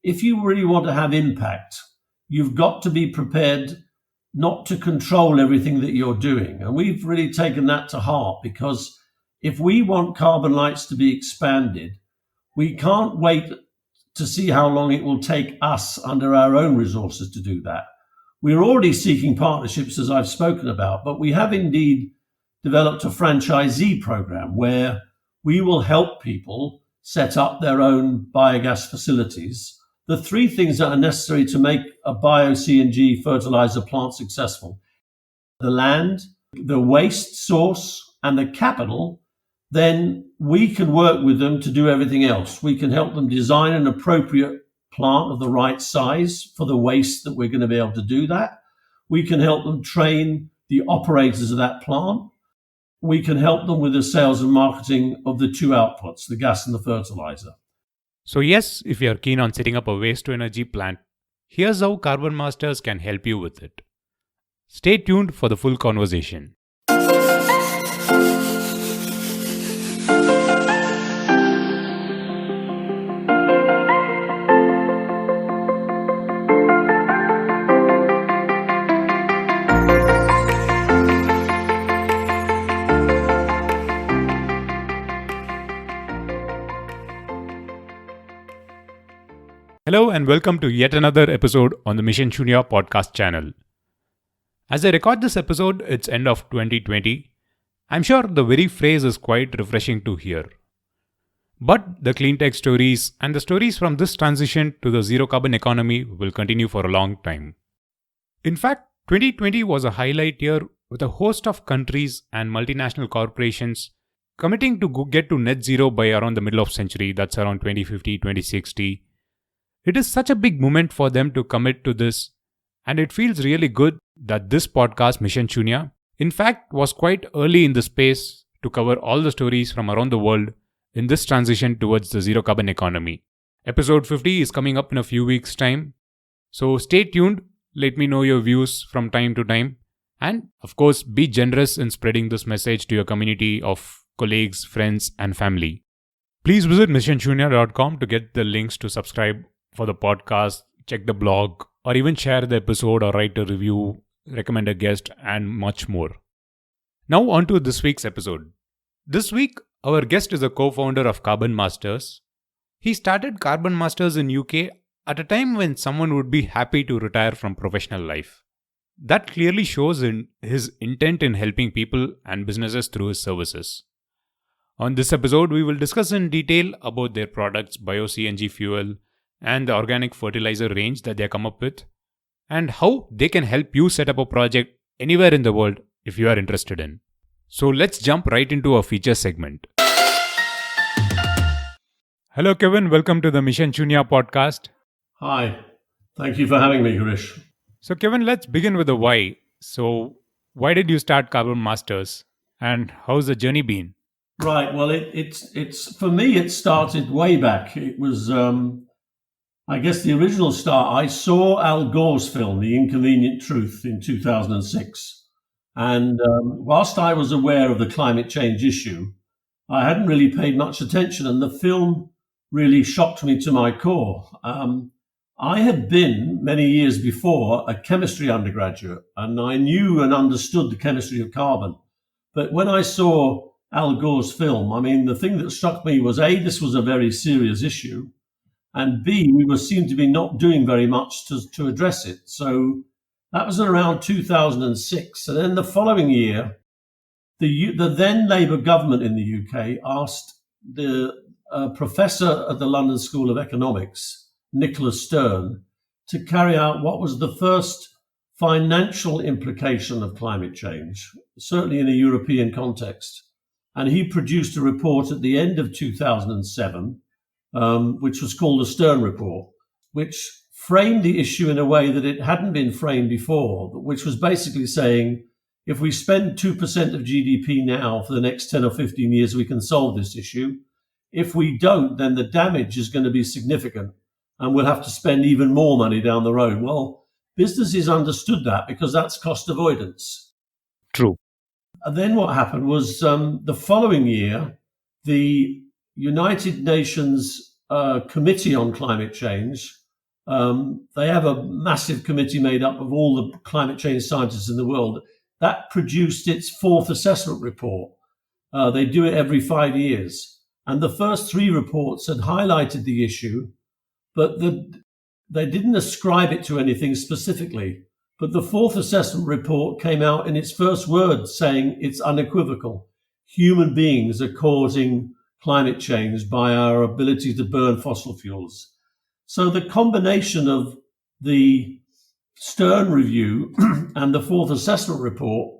if you really want to have impact, you've got to be prepared not to control everything that you're doing. And we've really taken that to heart, because if we want Carbonlites to be expanded, we can't wait to see how long it will take us under our own resources to do that. We're already seeking partnerships, as I've spoken about, but we have indeed developed a franchisee program where we will help people set up their own biogas facilities. The three things that are necessary to make a Bio CNG fertilizer plant successful: the land, the waste source, and the capital. Then we can work with them to do everything else. We can help them design an appropriate plant of the right size for the waste that we're going to be able to do that. We can help them train the operators of that plant. We can help them with the sales and marketing of the two outputs, the gas and the fertilizer. So yes, if you're keen on setting up a waste-to-energy plant, here's how Carbon Masters can help you with it. Stay tuned for the full conversation. Hello and welcome to yet another episode on the Mission Shunya podcast channel. As I record this episode, it's end of 2020. I'm sure the very phrase is quite refreshing to hear. But the clean tech stories and the stories from this transition to the zero carbon economy will continue for a long time. In fact, 2020 was a highlight year with a host of countries and multinational corporations committing to get to net zero by around the middle of century, that's around 2050, 2060. It is such a big moment for them to commit to this, and it feels really good that this podcast, Mission Shunya, in fact was quite early in the space to cover all the stories from around the world in this transition towards the zero carbon economy. Episode 50 is coming up in a few weeks' time, so stay tuned, let me know your views from time to time, and of course be generous in spreading this message to your community of colleagues, friends and family. Please visit missionshunya.com to get the links to subscribe for the podcast, check the blog, or even share the episode or write a review, recommend a guest, and much more. Now on to this week's episode. This week, our guest is a co-founder of Carbon Masters. He started Carbon Masters in UK at a time when someone would be happy to retire from professional life. That clearly shows in his intent in helping people and businesses through his services. On this episode, we will discuss in detail about their products, Bio CNG fuel, and the organic fertilizer range that they come up with, and how they can help you set up a project anywhere in the world if you are interested in. So let's jump right into our feature segment. Hello Kevin, welcome to the Mission Shunya podcast. Hi, thank you for having me, Girish. So Kevin, let's begin with the why. So why did you start Carbon Masters and how's the journey been? Right, well it's for me it started way back. It was I guess the original start, I saw Al Gore's film, The Inconvenient Truth, in 2006. And whilst I was aware of the climate change issue, I hadn't really paid much attention. And the film really shocked me to my core. I had been, many years before, a chemistry undergraduate, and I knew and understood the chemistry of carbon. But when I saw Al Gore's film, I mean, the thing that struck me was, A, this was a very serious issue, and B, we seemed to be not doing very much to address it. So that was around 2006. And then the following year, the then Labour government in the UK asked the professor at the London School of Economics, Nicholas Stern, to carry out what was the first financial implication of climate change, certainly in a European context. And he produced a report at the end of 2007, which was called the Stern Report, which framed the issue in a way that it hadn't been framed before, which was basically saying, if we spend 2% of GDP now for the next 10 or 15 years, we can solve this issue. If we don't, then the damage is going to be significant and we'll have to spend even more money down the road. Well, businesses understood that because that's cost avoidance. True. And then what happened was the following year, the United Nations Committee on Climate Change They have a massive committee made up of all the climate change scientists in the world. That produced its fourth assessment report. They do it every 5 years. And the first three reports had highlighted the issue, but they didn't ascribe it to anything specifically. But the fourth assessment report came out in its first words saying it's unequivocal. Human beings are causing climate change by our ability to burn fossil fuels. So the combination of the Stern review and the fourth assessment report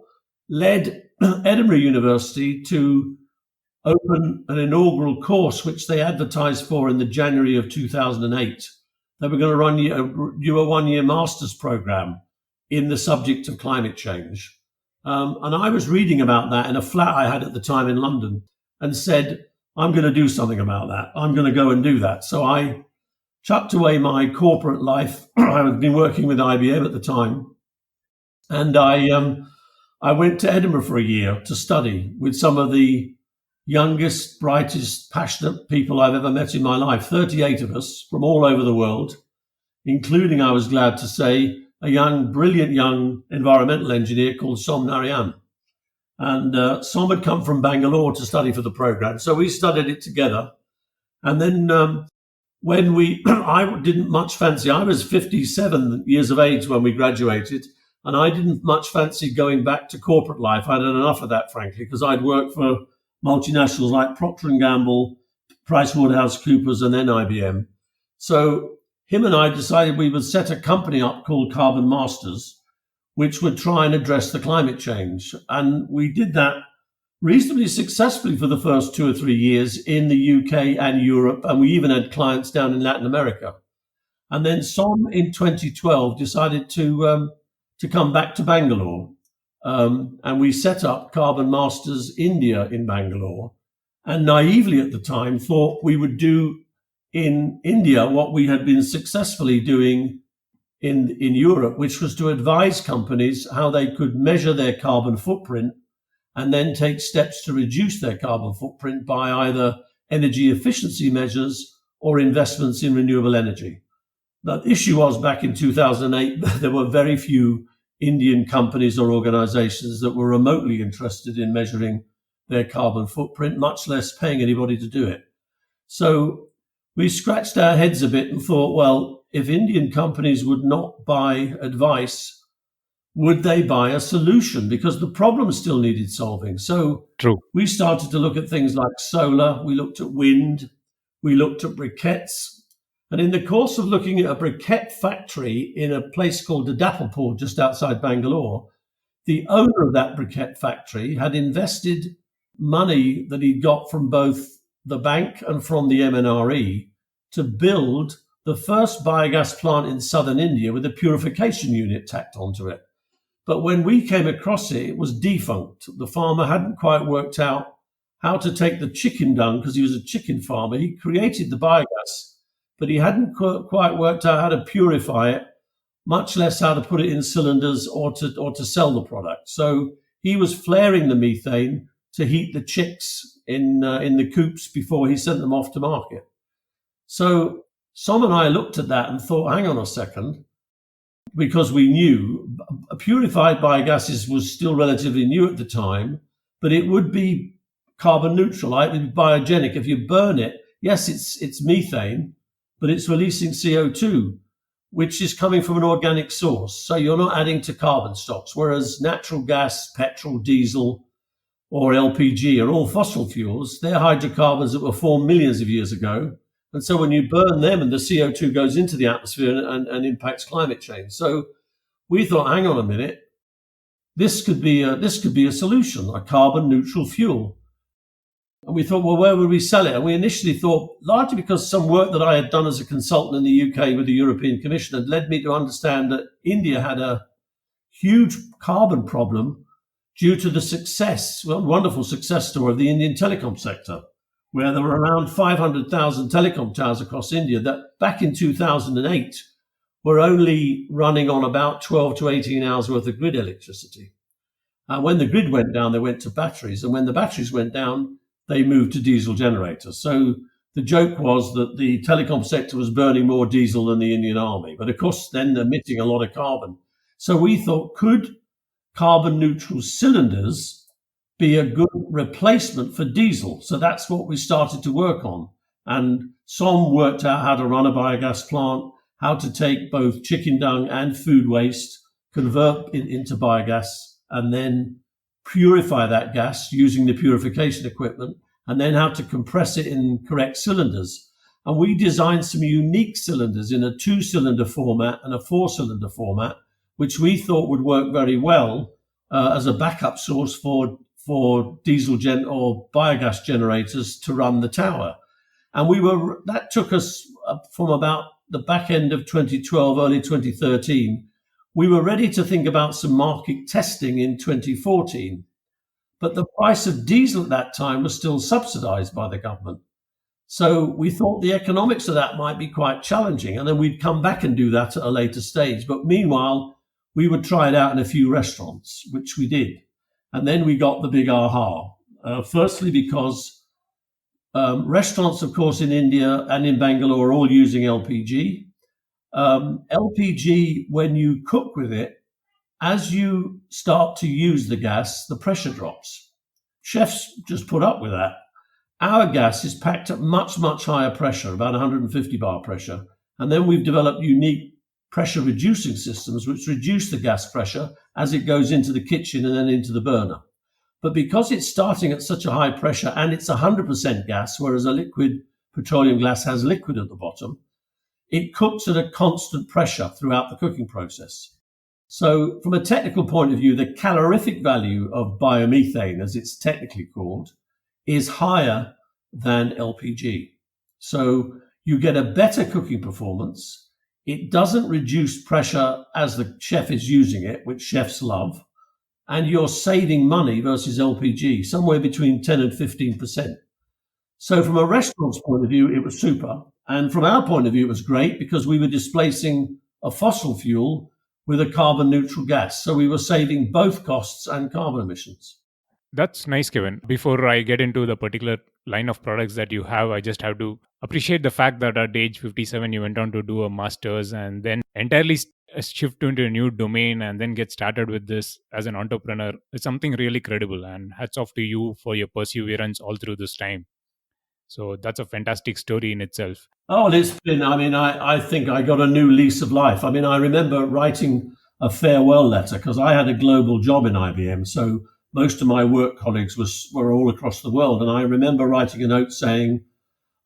led Edinburgh University to open an inaugural course, which they advertised for in the January of 2008. They were going to do a one-year master's program in the subject of climate change. And I was reading about that in a flat I had at the time in London and said, I'm going to do something about that. I'm going to go and do that. So I chucked away my corporate life. I had been working with IBM at the time. And I went to Edinburgh for a year to study with some of the youngest, brightest, passionate people I've ever met in my life, 38 of us from all over the world, including, I was glad to say, a brilliant young environmental engineer called Som Narayan. And Som had come from Bangalore to study for the program. So we studied it together. And then I didn't much fancy, I was 57 years of age when we graduated, and I didn't much fancy going back to corporate life. I'd had enough of that, frankly, because I'd worked for multinationals like Procter & Gamble, PricewaterhouseCoopers, and then IBM. So him and I decided we would set a company up called Carbon Masters, which would try and address the climate change. And we did that reasonably successfully for the first 2 or 3 years in the UK and Europe, and we even had clients down in Latin America. And then Som in 2012 decided to come back to Bangalore, and we set up Carbon Masters India in Bangalore, and naively at the time thought we would do in India what we had been successfully doing in Europe, which was to advise companies how they could measure their carbon footprint and then take steps to reduce their carbon footprint by either energy efficiency measures or investments in renewable energy. The issue was back in 2008, there were very few Indian companies or organizations that were remotely interested in measuring their carbon footprint, much less paying anybody to do it. So we scratched our heads a bit and thought, well, if Indian companies would not buy advice, would they buy a solution? Because the problem still needed solving. So True. We started to look at things like solar. We looked at wind. We looked at briquettes. And in the course of looking at a briquette factory in a place called Dadapur, just outside Bangalore, the owner of that briquette factory had invested money that he'd got from both the bank and from the MNRE to build the first biogas plant in southern India with a purification unit tacked onto it. But when we came across it, it was defunct. The farmer hadn't quite worked out how to take the chicken dung, because he was a chicken farmer. He created the biogas, but he hadn't quite worked out how to purify it, much less how to put it in cylinders or to sell the product. So he was flaring the methane to heat the chicks in the coops before he sent them off to market. So Som and I looked at that and thought, hang on a second, because we knew purified biogases was still relatively new at the time, but it would be carbon neutral. It would be biogenic. If you burn it, yes, it's methane, but it's releasing CO2, which is coming from an organic source. So you're not adding to carbon stocks, whereas natural gas, petrol, diesel, or LPG are all fossil fuels. They're hydrocarbons that were formed millions of years ago. And so when you burn them and the CO2 goes into the atmosphere and impacts climate change. So we thought, hang on a minute, this could be a solution, a carbon neutral fuel. And we thought, well, where would we sell it? And we initially thought, largely because some work that I had done as a consultant in the UK with the European Commission had led me to understand that India had a huge carbon problem due to the wonderful success story of the Indian telecom sector, where there were around 500,000 telecom towers across India that back in 2008 were only running on about 12 to 18 hours worth of grid electricity. And when the grid went down, they went to batteries. And when the batteries went down, they moved to diesel generators. So the joke was that the telecom sector was burning more diesel than the Indian Army, but of course then emitting a lot of carbon. So we thought, could carbon neutral cylinders be a good replacement for diesel? So that's what we started to work on. And Som worked out how to run a biogas plant, how to take both chicken dung and food waste, convert it into biogas, and then purify that gas using the purification equipment, and then how to compress it in correct cylinders. And we designed some unique cylinders in a 2-cylinder format and a 4-cylinder format, which we thought would work very well as a backup source for diesel or biogas generators to run the tower. And that took us from about the back end of 2012, early 2013. We were ready to think about some market testing in 2014, but the price of diesel at that time was still subsidized by the government. So we thought the economics of that might be quite challenging, and then we'd come back and do that at a later stage. But meanwhile, we would try it out in a few restaurants, which we did. And then we got the big aha. Firstly, because restaurants, of course, in India and in Bangalore are all using LPG. LPG, when you cook with it, as you start to use the gas, the pressure drops. Chefs just put up with that. Our gas is packed at much, much higher pressure, about 150 bar pressure. And then we've developed unique pressure reducing systems which reduce the gas pressure as it goes into the kitchen and then into the burner. But because it's starting at such a high pressure and it's 100% gas, whereas a liquid petroleum gas has liquid at the bottom, it cooks at a constant pressure throughout the cooking process. So from a technical point of view, the calorific value of biomethane, as it's technically called, is higher than LPG. So you get a better cooking performance. It doesn't reduce pressure as the chef is using it, which chefs love. And you're saving money versus LPG, somewhere between 10 and 15%. So from a restaurant's point of view, it was super. And from our point of view, it was great because we were displacing a fossil fuel with a carbon neutral gas. So we were saving both costs and carbon emissions. That's nice, Kevin. Before I get into the particular line of products that you have, I just have to appreciate the fact that at age 57, you went on to do a master's and then entirely shift into a new domain and then get started with this as an entrepreneur. It's something really credible, and hats off to you for your perseverance all through this time. So that's a fantastic story in itself. Oh, it's been, I think I got a new lease of life. I remember writing a farewell letter because I had a global job in IBM. So most of my work colleagues were all across the world. And I remember writing a note saying,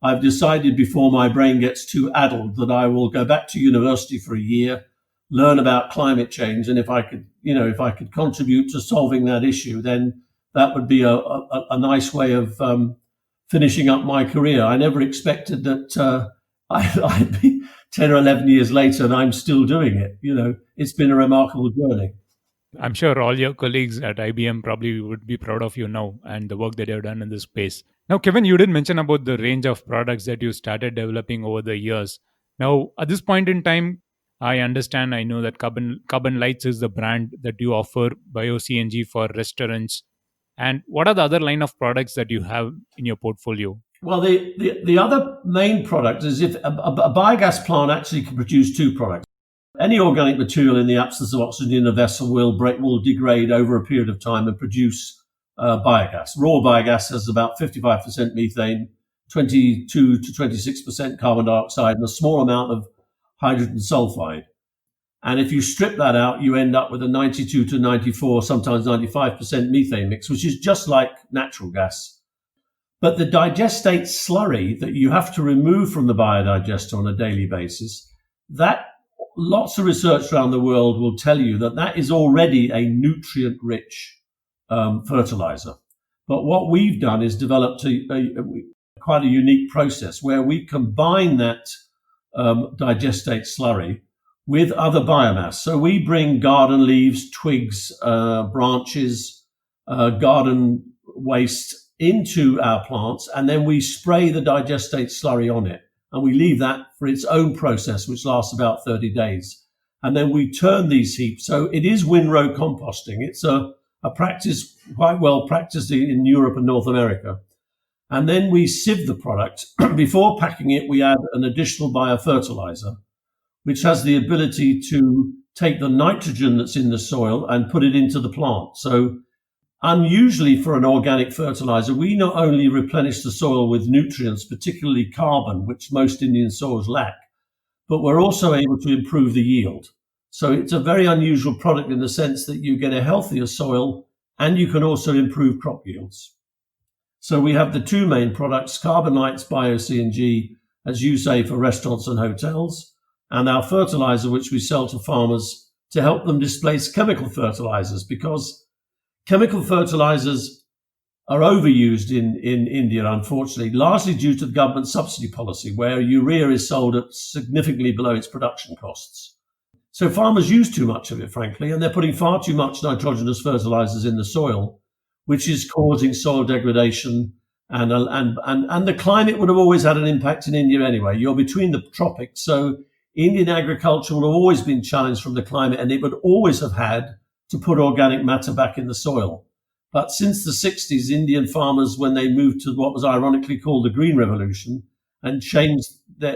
I've decided before my brain gets too addled that I will go back to university for a year, learn about climate change. And if I could contribute to solving that issue, then that would be a nice way of finishing up my career. I never expected that I'd be 10 or 11 years later and I'm still doing it. It's been a remarkable journey. I'm sure all your colleagues at IBM probably would be proud of you now and the work that you've done in this space. Now, Kevin, you did mention about the range of products that you started developing over the years. Now, at this point in time, I know that Carbonlites is the brand that you offer Bio CNG for restaurants. And what are the other line of products that you have in your portfolio? Well, the other main product is if a biogas plant actually can produce two products. Any organic material in the absence of oxygen in a vessel will degrade over a period of time and produce biogas. Raw biogas has about 55% methane, 22 to 26% carbon dioxide, and a small amount of hydrogen sulfide. And if you strip that out, you end up with a 92 to 94, sometimes 95% methane mix, which is just like natural gas. But the digestate slurry that you have to remove from the biodigester on a daily basis, that lots of research around the world will tell you that is already a nutrient-rich fertilizer. But what we've done is developed quite a unique process where we combine that digestate slurry with other biomass. So we bring garden leaves, twigs, branches, garden waste into our plants, and then we spray the digestate slurry on it. And we leave that for its own process, which lasts about 30 days. And then we turn these heaps. So it is windrow composting. It's a practice quite well practiced in Europe and North America. And then we sieve the product. Before packing it, we add an additional biofertilizer, which has the ability to take the nitrogen that's in the soil and put it into the plant. So unusually for an organic fertilizer, we not only replenish the soil with nutrients, particularly carbon, which most Indian soils lack, but we're also able to improve the yield. So it's a very unusual product in the sense that you get a healthier soil and you can also improve crop yields. So we have the two main products, Carbonlites Bio CNG, as you say, for restaurants and hotels, and our fertilizer, which we sell to farmers to help them displace chemical fertilizers, because chemical fertilizers are overused in India, unfortunately, largely due to the government subsidy policy, where urea is sold at significantly below its production costs. So farmers use too much of it, frankly, and they're putting far too much nitrogenous fertilizers in the soil, which is causing soil degradation. And the climate would have always had an impact in India anyway. You're between the tropics, so Indian agriculture would have always been challenged from the climate, and it would always have had to put organic matter back in the soil. But since the 60s, Indian farmers, when they moved to what was ironically called the Green Revolution and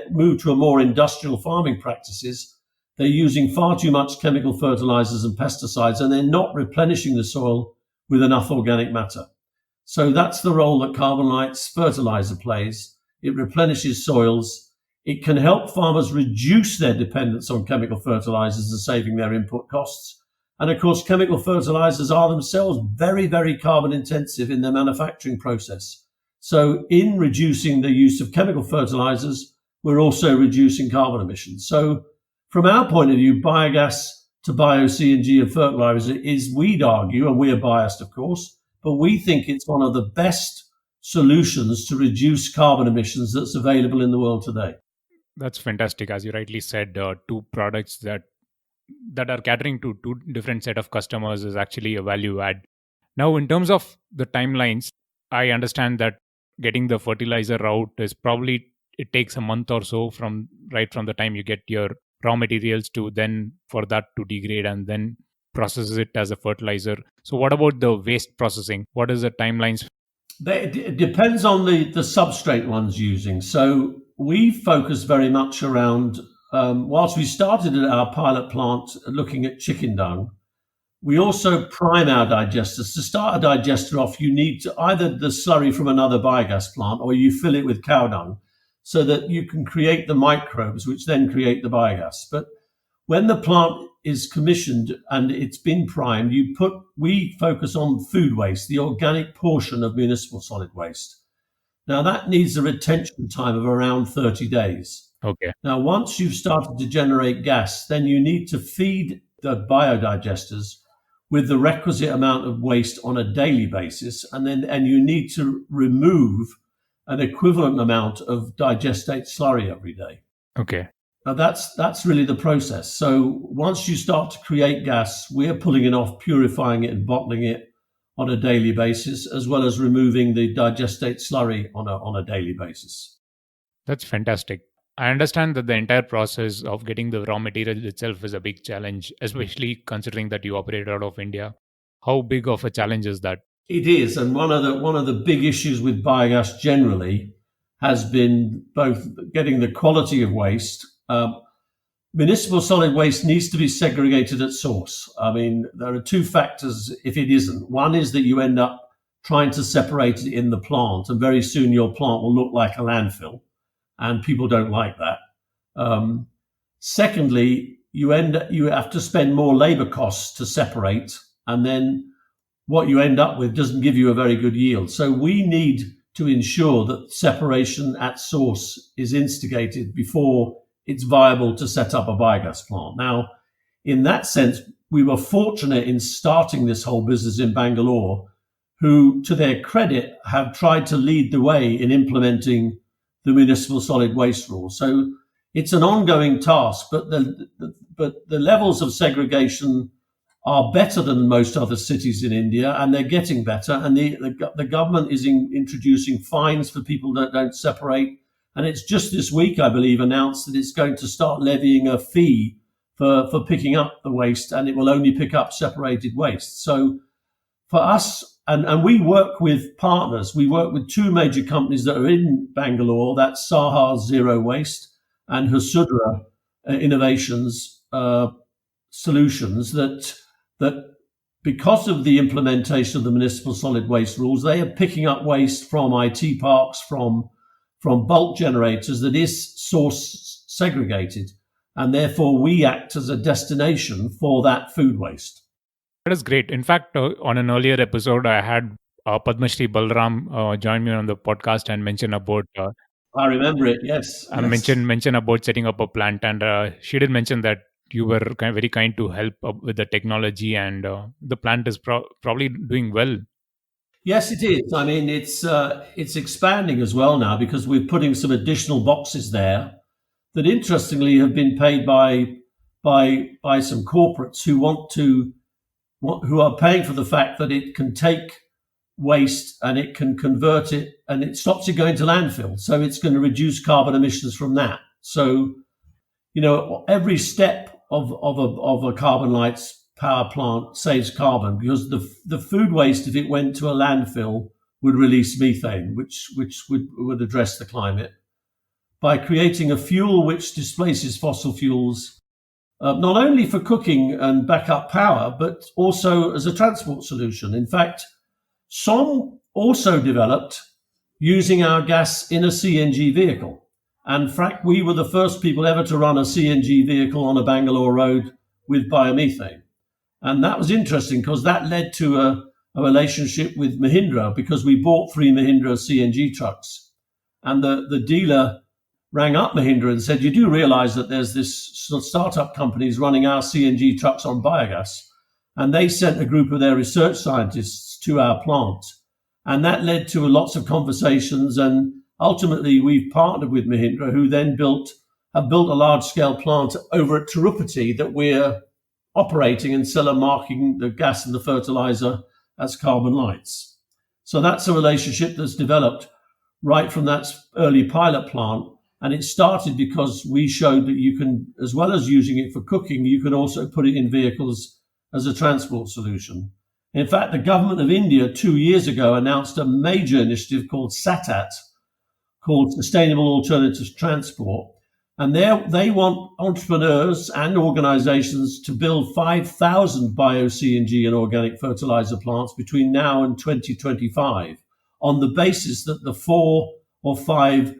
moved to a more industrial farming practices, they're using far too much chemical fertilizers and pesticides, and they're not replenishing the soil with enough organic matter. So that's the role that Carbonlites fertilizer plays. It replenishes soils. It can help farmers reduce their dependence on chemical fertilizers and saving their input costs. And of course, chemical fertilizers are themselves very, very carbon intensive in their manufacturing process. So in reducing the use of chemical fertilizers, we're also reducing carbon emissions. So from our point of view, biogas to Bio CNG and fertilizer is, we'd argue, and we're biased, of course, but we think it's one of the best solutions to reduce carbon emissions that's available in the world today. That's fantastic. As you rightly said, two products that are catering to two different set of customers is actually a value add. Now, in terms of the timelines, I understand that getting the fertilizer out is probably, it takes a month or so from the time you get your raw materials to then for that to degrade and then process it as a fertilizer. So what about the waste processing? What is the timelines? It depends on the substrate one's using. So we focus very much around, whilst we started at our pilot plant looking at chicken dung, we also prime our digesters. To start a digester off, you need to either the slurry from another biogas plant or you fill it with cow dung so that you can create the microbes, which then create the biogas. But when the plant is commissioned and it's been primed, we focus on food waste, the organic portion of municipal solid waste. Now that needs a retention time of around 30 days. Okay. Now, once you've started to generate gas, then you need to feed the biodigesters with the requisite amount of waste on a daily basis, and you need to remove an equivalent amount of digestate slurry every day. Okay. Now that's really the process. So once you start to create gas, we're pulling it off, purifying it and bottling it on a daily basis, as well as removing the digestate slurry on a daily basis. That's fantastic. I understand that the entire process of getting the raw material itself is a big challenge, especially considering that you operate out of India. How big of a challenge is that? It is, and one of the big issues with biogas generally has been both getting the quality of waste. Municipal solid waste needs to be segregated at source. I mean, there are two factors if it isn't. One is that you end up trying to separate it in the plant, and very soon your plant will look like a landfill, and people don't like that. Secondly, you have to spend more labor costs to separate, and then what you end up with doesn't give you a very good yield. So we need to ensure that separation at source is instigated before it's viable to set up a biogas plant. Now, in that sense, we were fortunate in starting this whole business in Bangalore, who, to their credit, have tried to lead the way in implementing the municipal solid waste rule. So it's an ongoing task, but the levels of segregation are better than most other cities in India, and they're getting better. And the government is introducing fines for people that don't separate. And it's just this week, I believe, announced that it's going to start levying a fee for picking up the waste, and it will only pick up separated waste. So for us, and we work with partners. We work with two major companies that are in Bangalore. That's Saha Zero Waste and Hasudra Innovations Solutions. That because of the implementation of the municipal solid waste rules, they are picking up waste from IT parks, from bulk generators that is source segregated, and therefore we act as a destination for that food waste. That is great. In fact, on an earlier episode, I had Padma Shri Balram join me on the podcast and mention about. I remember it. Yes. Mention about setting up a plant, and she did mention that you were very kind to help with the technology, and the plant is probably doing well. Yes, it is. I mean, it's expanding as well now because we're putting some additional boxes there that, interestingly, have been paid by some corporates who are paying for the fact that it can take waste and it can convert it and it stops it going to landfill. So it's going to reduce carbon emissions from that. So, every step of a Carbonlites power plant saves carbon, because the food waste, if it went to a landfill, would release methane, which would address the climate. By creating a fuel which displaces fossil fuels, not only for cooking and backup power, but also as a transport solution. In fact, some also developed using our gas in a CNG vehicle. And in fact, we were the first people ever to run a CNG vehicle on a Bangalore road with biomethane. And that was interesting because that led to a relationship with Mahindra, because we bought 3 Mahindra CNG trucks. And the dealer rang up Mahindra and said, you do realize that there's this startup companies running our CNG trucks on biogas. And they sent a group of their research scientists to our plant. And that led to lots of conversations. And ultimately, we've partnered with Mahindra, who then have built a large-scale plant over at Tirupati that we're operating and marking the gas and the fertilizer as Carbonlites. So that's a relationship that's developed right from that early pilot plant. And it started because we showed that you can, as well as using it for cooking, you can also put it in vehicles as a transport solution. In fact, the government of India 2 years ago announced a major initiative called SATAT, called Sustainable Alternative Transport. And they want entrepreneurs and organizations to build 5,000 Bio CNG and organic fertilizer plants between now and 2025, on the basis that the 4 or 5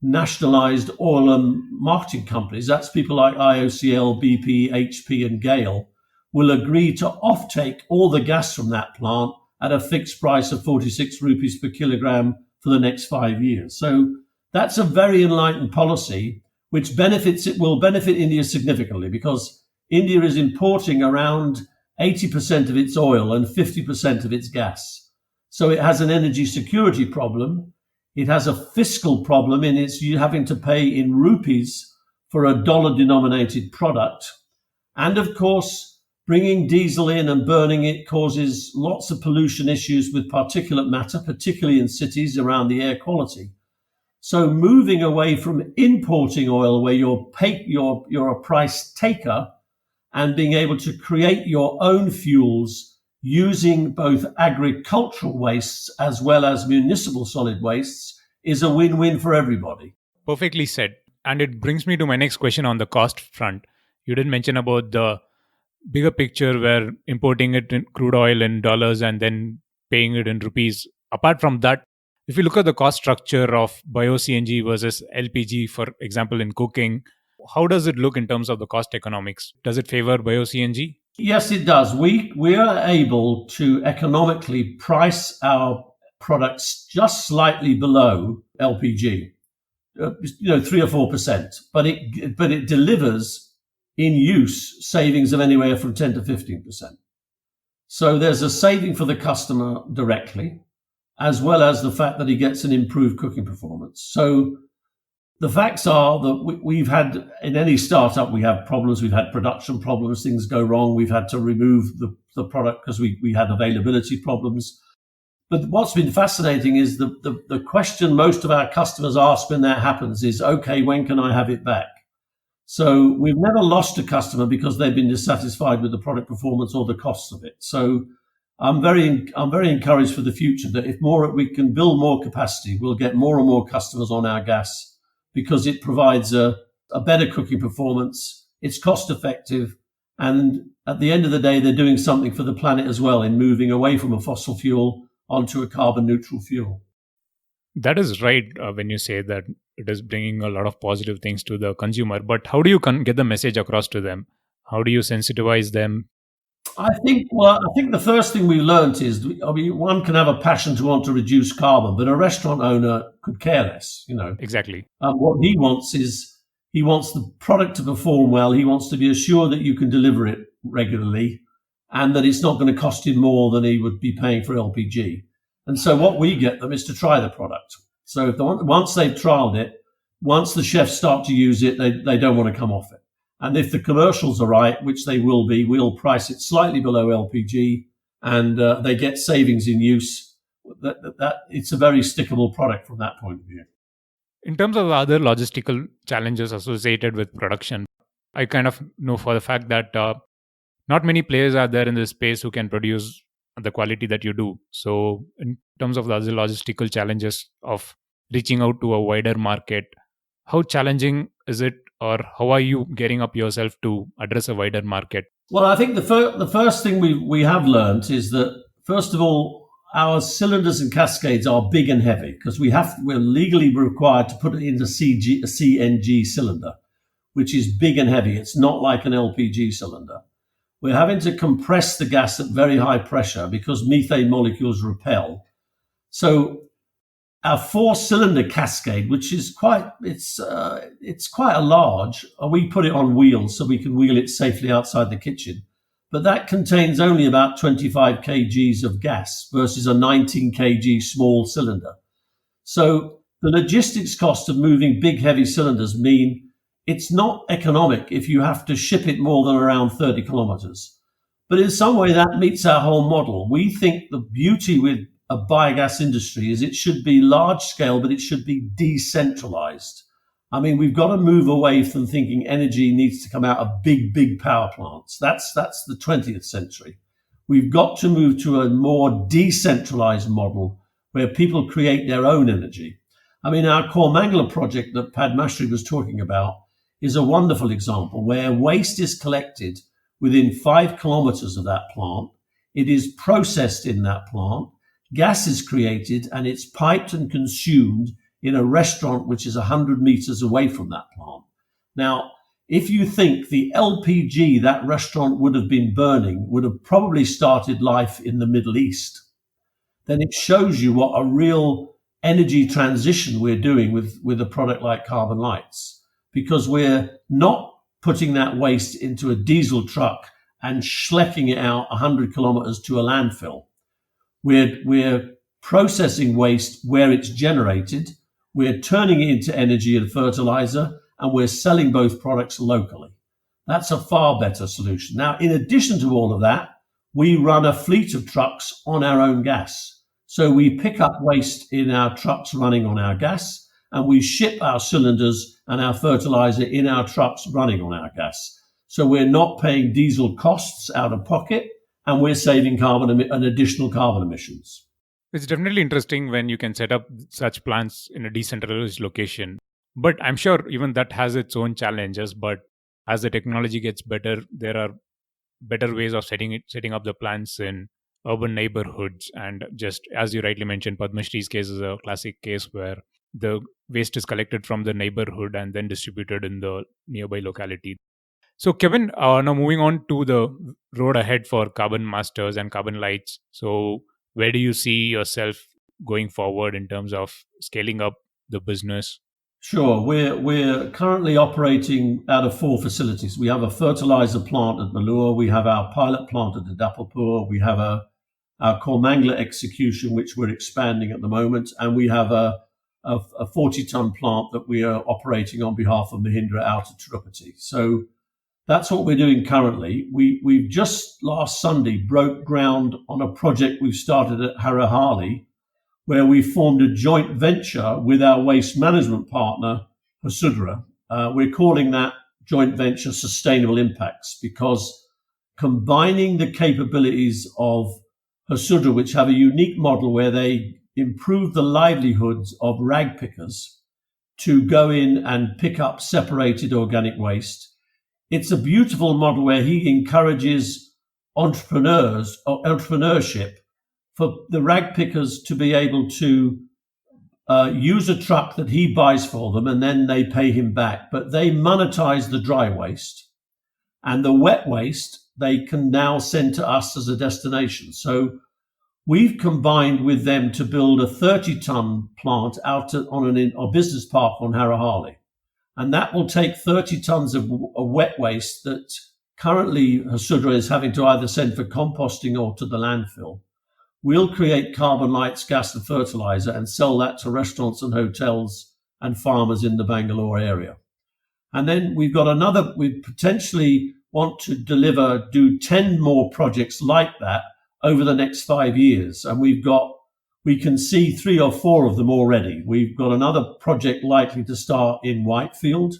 nationalized oil and marketing companies, that's people like IOCL, BP, HP, and GAIL, will agree to offtake all the gas from that plant at a fixed price of 46 rupees per kilogram for the next 5 years. So that's a very enlightened policy, which will benefit India significantly, because India is importing around 80% of its oil and 50% of its gas. So it has an energy security problem. It has a fiscal problem in you having to pay in rupees for a dollar-denominated product. And of course, bringing diesel in and burning it causes lots of pollution issues with particulate matter, particularly in cities around the air quality. So moving away from importing oil, where you're a price taker, and being able to create your own fuels using both agricultural wastes as well as municipal solid wastes, is a win-win for everybody. Perfectly said. And it brings me to my next question on the cost front. You did mention about the bigger picture where importing it in crude oil in dollars and then paying it in rupees. Apart from that, if you look at the cost structure of Bio CNG versus LPG, for example, in cooking, how does it look in terms of the cost economics? Does it favor Bio CNG? Yes, it does. We are able to economically price our products just slightly below LPG, 3 or 4%, but it delivers in use savings of anywhere from 10 to 15%. So there's a saving for the customer directly, as well as the fact that he gets an improved cooking performance. So the facts are that we've had, in any startup, we have problems. We've had production problems. Things go wrong. We've had to remove the product because we had availability problems. But what's been fascinating is the question most of our customers ask when that happens is, okay, when can I have it back? So we've never lost a customer because they've been dissatisfied with the product performance or the costs of it. So I'm very encouraged for the future that if we can build more capacity, we'll get more and more customers on our gas because it provides a better cooking performance. It's cost effective. And at the end of the day, they're doing something for the planet as well in moving away from a fossil fuel onto a carbon neutral fuel. That is right when you say that it is bringing a lot of positive things to the consumer. But how do you get the message across to them? How do you sensitize them? I think the first thing we learnt is, one can have a passion to want to reduce carbon, but a restaurant owner could care less, Exactly. What he wants is he wants the product to perform well. He wants to be assured that you can deliver it regularly and that it's not going to cost him more than he would be paying for LPG. And so what we get them is to try the product. So once they've trialed it, once the chefs start to use it, they don't want to come off it. And if the commercials are right, which they will be, we'll price it slightly below LPG and they get savings in use. That it's a very stickable product from that point of view. In terms of other logistical challenges associated with production, I kind of know for the fact that not many players are there in this space who can produce the quality that you do. So in terms of the other logistical challenges of reaching out to a wider market, how challenging is it, or how are you gearing up yourself to address a wider market? Well, I think the first thing we have learned is that, first of all, our cylinders and cascades are big and heavy because we're legally required to put it into a CNG cylinder, which is big and heavy. It's not like an LPG cylinder. We're having to compress the gas at very high pressure because methane molecules repel. So our 4-cylinder cascade, which is quite a large, we put it on wheels so we can wheel it safely outside the kitchen. But that contains only about 25 kgs of gas versus a 19 kg small cylinder. So the logistics cost of moving big, heavy cylinders mean it's not economic if you have to ship it more than around 30 kilometers. But in some way, that meets our whole model. We think the beauty with a biogas industry is it should be large scale, but it should be decentralized. I mean, we've got to move away from thinking energy needs to come out of big power plants. That's the 20th century. We've got to move to a more decentralized model where people create their own energy. I mean, our Carbonlites project that Padmasree was talking about is a wonderful example where waste is collected within 5 kilometers of that plant. It is processed in that plant. Gas is created and it's piped and consumed in a restaurant which is 100 meters away from that plant. Now, if you think the LPG that restaurant would have been burning would have probably started life in the Middle East, then it shows you what a real energy transition we're doing with a product like Carbonlites, because we're not putting that waste into a diesel truck and schlecking it out 100 kilometers to a landfill. We're processing waste where it's generated. We're turning it into energy and fertilizer, and we're selling both products locally. That's a far better solution. Now, in addition to all of that, we run a fleet of trucks on our own gas. So we pick up waste in our trucks running on our gas, and we ship our cylinders and our fertilizer in our trucks running on our gas. So we're not paying diesel costs out of pocket, and we're saving an additional carbon emissions. It's definitely interesting when you can set up such plants in a decentralized location. But I'm sure even that has its own challenges. But as the technology gets better, there are better ways of setting up the plants in urban neighborhoods. And just as you rightly mentioned, Padmashree's case is a classic case where the waste is collected from the neighborhood and then distributed in the nearby locality. So Kevin, now moving on to the road ahead for Carbon Masters and Carbonlites. So where do you see yourself going forward in terms of scaling up the business? Sure. We're currently operating out of 4 facilities. We have a fertilizer plant at Malur. We have our pilot plant at Adapalpur. We have our Carbonlites execution, which we're expanding at the moment. And we have a 40-ton plant that we are operating on behalf of Mahindra out at Tirupati. So that's what we're doing currently. We've just last Sunday broke ground on a project we've started at Harahali, where we formed a joint venture with our waste management partner, Hasudra. We're calling that joint venture Sustainable Impacts, because combining the capabilities of Hasudra, which have a unique model where they improve the livelihoods of rag pickers to go in and pick up separated organic waste. It's a beautiful model where he encourages entrepreneurship for the rag pickers to be able to use a truck that he buys for them, and then they pay him back. But they monetize the dry waste, and the wet waste they can now send to us as a destination. So we've combined with them to build a 30-ton plant out on a business park on Harahali. And that will take 30 tons of wet waste that currently Hasudra is having to either send for composting or to the landfill. We'll create Carbonlites, gas and fertilizer and sell that to restaurants and hotels and farmers in the Bangalore area. And then we potentially want to do 10 more projects like that over the next 5 years. And we can see 3 or 4 of them already. We've got another project likely to start in Whitefield.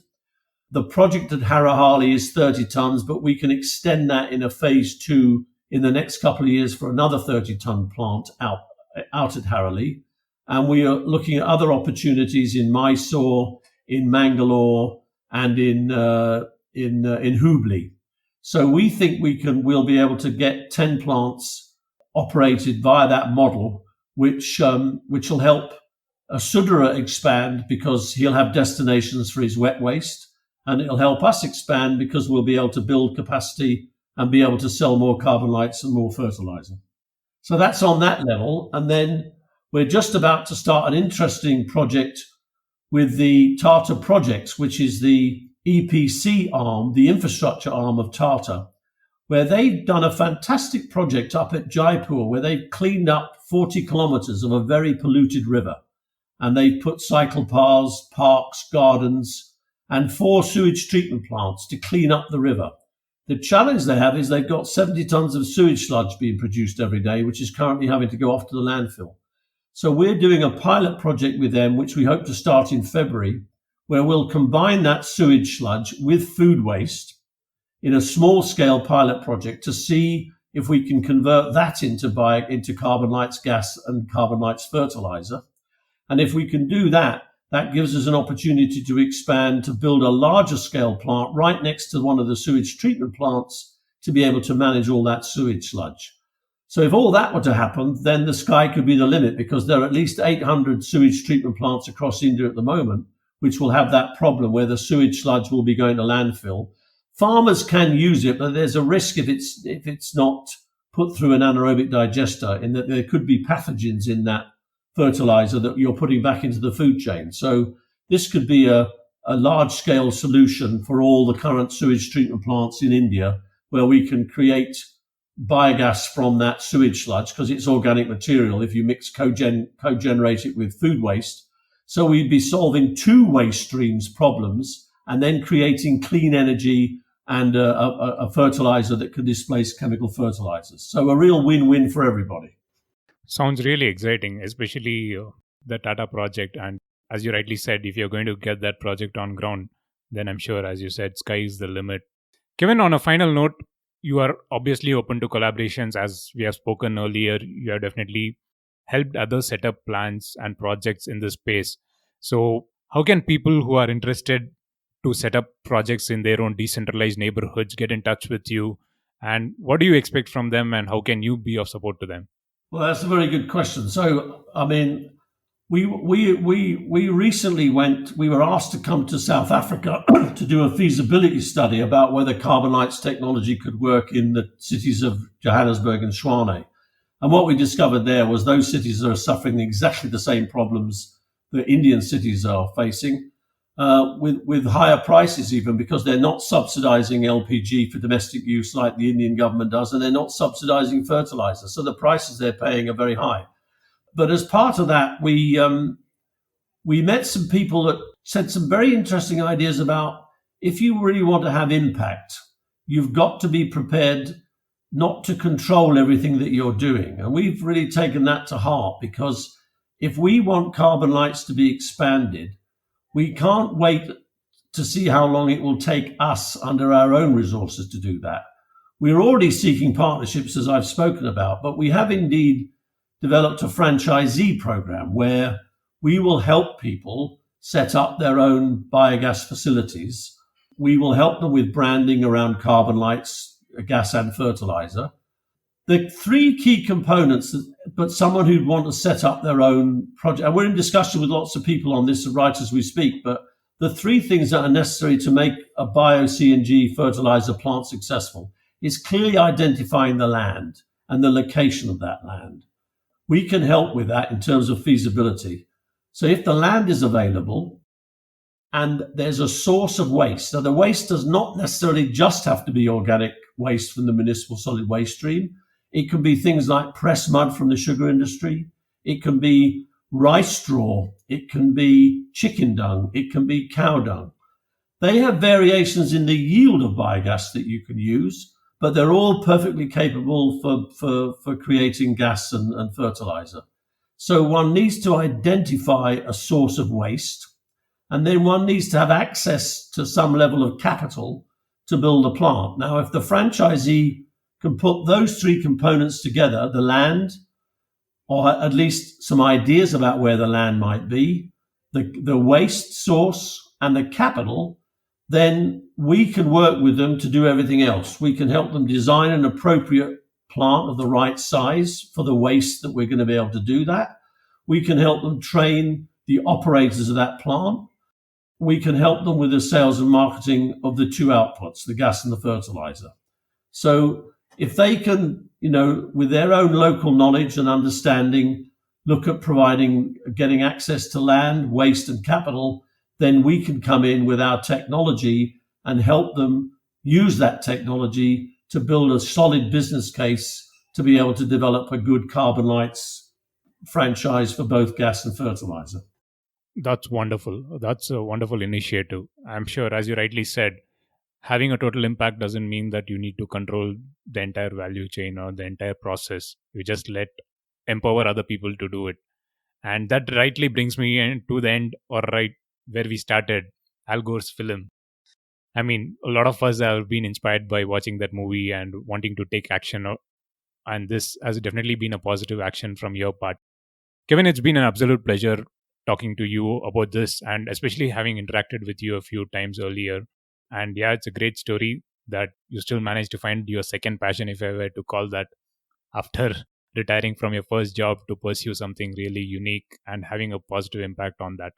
The project at Harahali is 30 tons, but we can extend that in a phase 2 in the next couple of years for another 30-ton plant out at Harahali. And we are looking at other opportunities in Mysore, in Mangalore, and in Hubli. So we think we'll be able to get 10 plants operated via that model, which will help Sudra expand because he'll have destinations for his wet waste, and it'll help us expand because we'll be able to build capacity and be able to sell more Carbonlites and more fertilizer. So that's on that level. And then we're just about to start an interesting project with the Tata Projects, which is the EPC arm, the infrastructure arm of Tata, where they've done a fantastic project up at Jaipur, where they've cleaned up 40 kilometers of a very polluted river. And they've put cycle paths, parks, gardens, and 4 sewage treatment plants to clean up the river. The challenge they have is they've got 70 tons of sewage sludge being produced every day, which is currently having to go off to the landfill. So we're doing a pilot project with them, which we hope to start in February, where we'll combine that sewage sludge with food waste in a small-scale pilot project to see if we can convert that into Carbonlites gas and Carbonlites fertilizer. And if we can do that, that gives us an opportunity to expand, to build a larger scale plant right next to one of the sewage treatment plants to be able to manage all that sewage sludge. So if all that were to happen, then the sky could be the limit, because there are at least 800 sewage treatment plants across India at the moment, which will have that problem where the sewage sludge will be going to landfill. Farmers can use it, but there's a risk if it's not put through an anaerobic digester, in that there could be pathogens in that fertilizer that you're putting back into the food chain. So this could be a large-scale solution for all the current sewage treatment plants in India, where we can create biogas from that sewage sludge, because it's organic material if you co-generate it with food waste. So we'd be solving 2 waste streams problems and then creating clean energy and a fertilizer that can displace chemical fertilizers. So a real win-win for everybody. Sounds really exciting, especially the Tata project. And as you rightly said, if you're going to get that project on ground, then I'm sure, as you said, sky is the limit. Kevin, on a final note, you are obviously open to collaborations. As we have spoken earlier, you have definitely helped others set up plans and projects in this space. So how can people who are interested to set up projects in their own decentralized neighborhoods get in touch with you? And what do you expect from them, and how can you be of support to them? Well, that's a very good question. So, I mean, we recently we were asked to come to South Africa to do a feasibility study about whether Carbonlites technology could work in the cities of Johannesburg and Tshwane. And what we discovered there was those cities are suffering exactly the same problems that Indian cities are facing, with higher prices even, because they're not subsidizing LPG for domestic use like the Indian government does, and they're not subsidizing fertilizer. So the prices they're paying are very high. But as part of that, we met some people that said some very interesting ideas about, if you really want to have impact, you've got to be prepared not to control everything that you're doing. And we've really taken that to heart, because if we want Carbonlites to be expanded, we can't wait to see how long it will take us under our own resources to do that. We're already seeking partnerships, as I've spoken about, but we have indeed developed a franchisee program where we will help people set up their own biogas facilities. We will help them with branding around Carbonlites, gas and fertilizer. The three key components, but someone who'd want to set up their own project, and we're in discussion with lots of people on this right as we speak, but the three things that are necessary to make a Bio CNG fertilizer plant successful is clearly identifying the land and the location of that land. We can help with that in terms of feasibility. So if the land is available and there's a source of waste, now the waste does not necessarily just have to be organic waste from the municipal solid waste stream. It can be things like pressed mud from the sugar industry. It can be rice straw. It can be chicken dung. It can be cow dung. They have variations in the yield of biogas that you can use, but they're all perfectly capable for creating gas and fertilizer. So one needs to identify a source of waste, and then one needs to have access to some level of capital to build a plant. Now, if the franchisee can put those three components together, the land, or at least some ideas about where the land might be, the waste source and the capital, then we can work with them to do everything else. We can help them design an appropriate plant of the right size for the waste that we're going to be able to do that. We can help them train the operators of that plant. We can help them with the sales and marketing of the two outputs, the gas and the fertilizer. So if they can, with their own local knowledge and understanding, look at getting access to land, waste and capital, then we can come in with our technology and help them use that technology to build a solid business case to be able to develop a good Carbonlites franchise for both gas and fertilizer. That's wonderful. That's a wonderful initiative. I'm sure, as you rightly said, having a total impact doesn't mean that you need to control the entire value chain or the entire process. You just empower other people to do it. And that rightly brings me to the end, or right where we started, Al Gore's film. I mean, a lot of us have been inspired by watching that movie and wanting to take action. And this has definitely been a positive action from your part. Kevin, it's been an absolute pleasure talking to you about this, and especially having interacted with you a few times earlier. And yeah, it's a great story that you still managed to find your second passion, if I were to call that, after retiring from your first job to pursue something really unique and having a positive impact on that.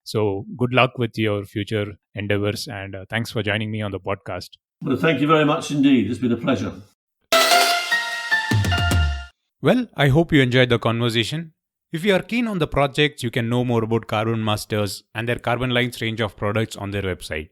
So good luck with your future endeavors, and thanks for joining me on the podcast. Well, thank you very much indeed. It's been a pleasure. Well, I hope you enjoyed the conversation. If you are keen on the projects, you can know more about Carbon Masters and their Carbonlites range of products on their website.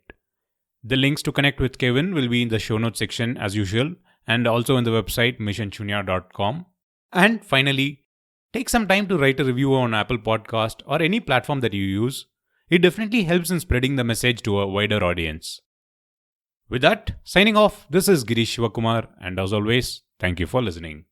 The links to connect with Kevin will be in the show notes section as usual, and also on the website missionshunya.com. And finally, take some time to write a review on Apple Podcast or any platform that you use. It definitely helps in spreading the message to a wider audience. With that, signing off, this is Girish Shivakumar, and as always, thank you for listening.